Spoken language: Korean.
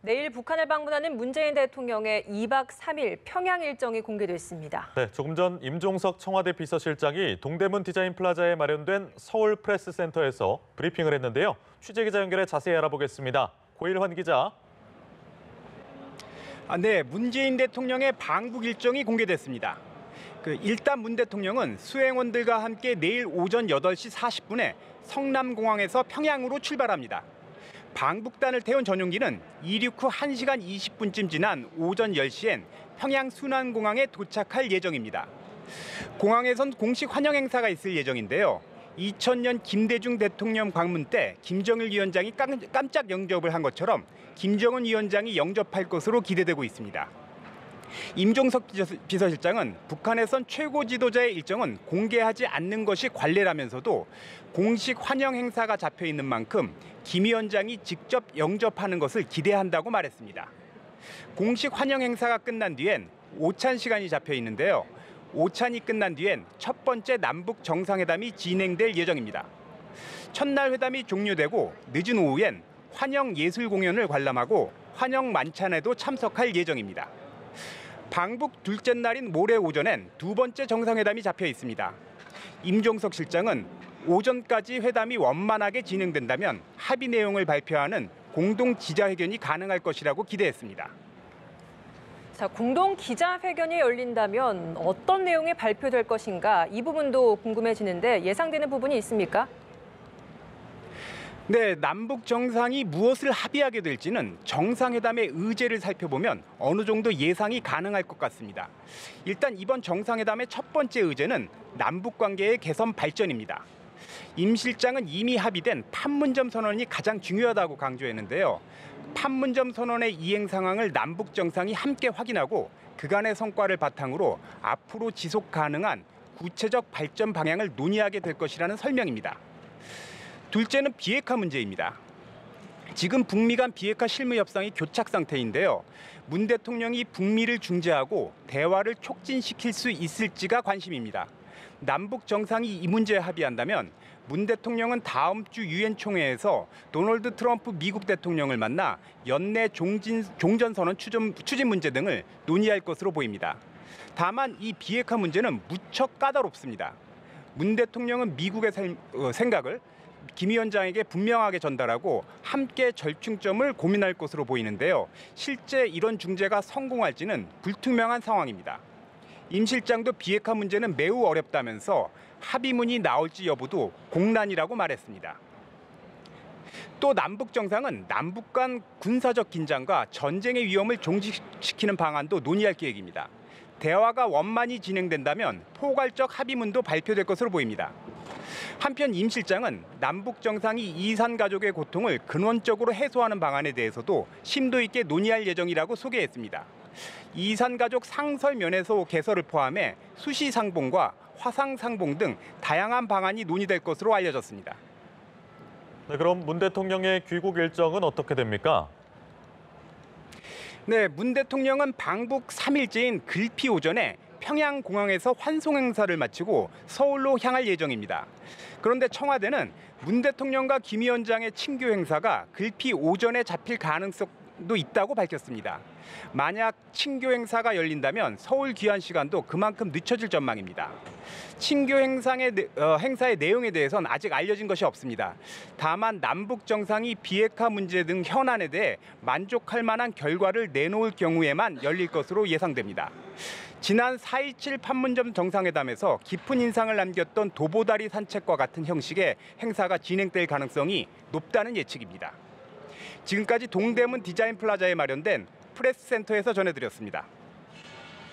내일 북한을 방문하는 문재인 대통령의 2박 3일 평양 일정이 공개됐습니다. 네, 조금 전 임종석 청와대 비서실장이 동대문 디자인 플라자에 마련된 서울 프레스센터에서 브리핑을 했는데요. 취재기자 연결해 자세히 알아보겠습니다. 고일환 기자. 네, 문재인 대통령의 방북 일정이 공개됐습니다. 일단 문 대통령은 수행원들과 함께 내일 오전 8시 40분에 성남공항에서 평양으로 출발합니다. 방북단을 태운 전용기는 이륙 후 1시간 20분쯤 지난 오전 10시엔 평양 순환공항에 도착할 예정입니다. 공항에선 공식 환영 행사가 있을 예정인데요. 2000년 김대중 대통령 방문 때 김정일 위원장이 깜짝 영접을 한 것처럼 김정은 위원장이 영접할 것으로 기대되고 있습니다. 임종석 비서실장은 북한에선 최고 지도자의 일정은 공개하지 않는 것이 관례라면서도 공식 환영 행사가 잡혀 있는 만큼 김 위원장이 직접 영접하는 것을 기대한다고 말했습니다. 공식 환영 행사가 끝난 뒤엔 오찬 시간이 잡혀 있는데요. 오찬이 끝난 뒤엔 첫 번째 남북 정상회담이 진행될 예정입니다. 첫날 회담이 종료되고 늦은 오후엔 환영 예술 공연을 관람하고 환영 만찬에도 참석할 예정입니다. 방북 둘째 날인 모레 오전엔 두 번째 정상회담이 잡혀 있습니다. 임종석 실장은 오전까지 회담이 원만하게 진행된다면 합의 내용을 발표하는 공동 기자회견이 가능할 것이라고 기대했습니다. 자, 공동 기자회견이 열린다면 어떤 내용이 발표될 것인가? 이 부분도 궁금해지는데 예상되는 부분이 있습니까? 네, 남북 정상이 무엇을 합의하게 될지는 정상회담의 의제를 살펴보면 어느 정도 예상이 가능할 것 같습니다. 일단 이번 정상회담의 첫 번째 의제는 남북 관계의 개선 발전입니다. 임 실장은 이미 합의된 판문점 선언이 가장 중요하다고 강조했는데요. 판문점 선언의 이행 상황을 남북 정상이 함께 확인하고 그간의 성과를 바탕으로 앞으로 지속 가능한 구체적 발전 방향을 논의하게 될 것이라는 설명입니다. 둘째는 비핵화 문제입니다. 지금 북미 간 비핵화 실무 협상이 교착 상태인데요. 문 대통령이 북미를 중재하고 대화를 촉진시킬 수 있을지가 관심입니다. 남북 정상이 이 문제에 합의한다면 문 대통령은 다음 주 유엔 총회에서 도널드 트럼프 미국 대통령을 만나 연내 종전선언 추진 문제 등을 논의할 것으로 보입니다. 다만 이 비핵화 문제는 무척 까다롭습니다. 문 대통령은 미국의 생각을 김 위원장에게 분명하게 전달하고 함께 절충점을 고민할 것으로 보이는데요. 실제 이런 중재가 성공할지는 불투명한 상황입니다. 임 실장도 비핵화 문제는 매우 어렵다면서 합의문이 나올지 여부도 공란이라고 말했습니다. 또 남북 정상은 남북 간 군사적 긴장과 전쟁의 위험을 종식시키는 방안도 논의할 계획입니다. 대화가 원만히 진행된다면 포괄적 합의문도 발표될 것으로 보입니다. 한편 임 실장은 남북 정상이 이산 가족의 고통을 근원적으로 해소하는 방안에 대해서도 심도 있게 논의할 예정이라고 소개했습니다. 이산 가족 상설 면회소 개설을 포함해 수시 상봉과 화상 상봉 등 다양한 방안이 논의될 것으로 알려졌습니다. 네, 그럼 문 대통령의 귀국 일정은 어떻게 됩니까? 네, 문 대통령은 방북 3일째인 글피 오전에 평양공항에서 환송 행사를 마치고 서울로 향할 예정입니다. 그런데 청와대는 문 대통령과 김 위원장의 친교 행사가 글피 오전에 잡힐 가능성도 있다고 밝혔습니다. 만약 친교 행사가 열린다면 서울 귀환 시간도 그만큼 늦춰질 전망입니다. 친교 행사의 내용에 대해서는 아직 알려진 것이 없습니다. 다만 남북 정상이 비핵화 문제 등 현안에 대해 만족할 만한 결과를 내놓을 경우에만 열릴 것으로 예상됩니다. 지난 4.27 판문점 정상회담에서 깊은 인상을 남겼던 도보다리 산책과 같은 형식의 행사가 진행될 가능성이 높다는 예측입니다. 지금까지 동대문 디자인 플라자에 마련된 프레스센터에서 전해드렸습니다.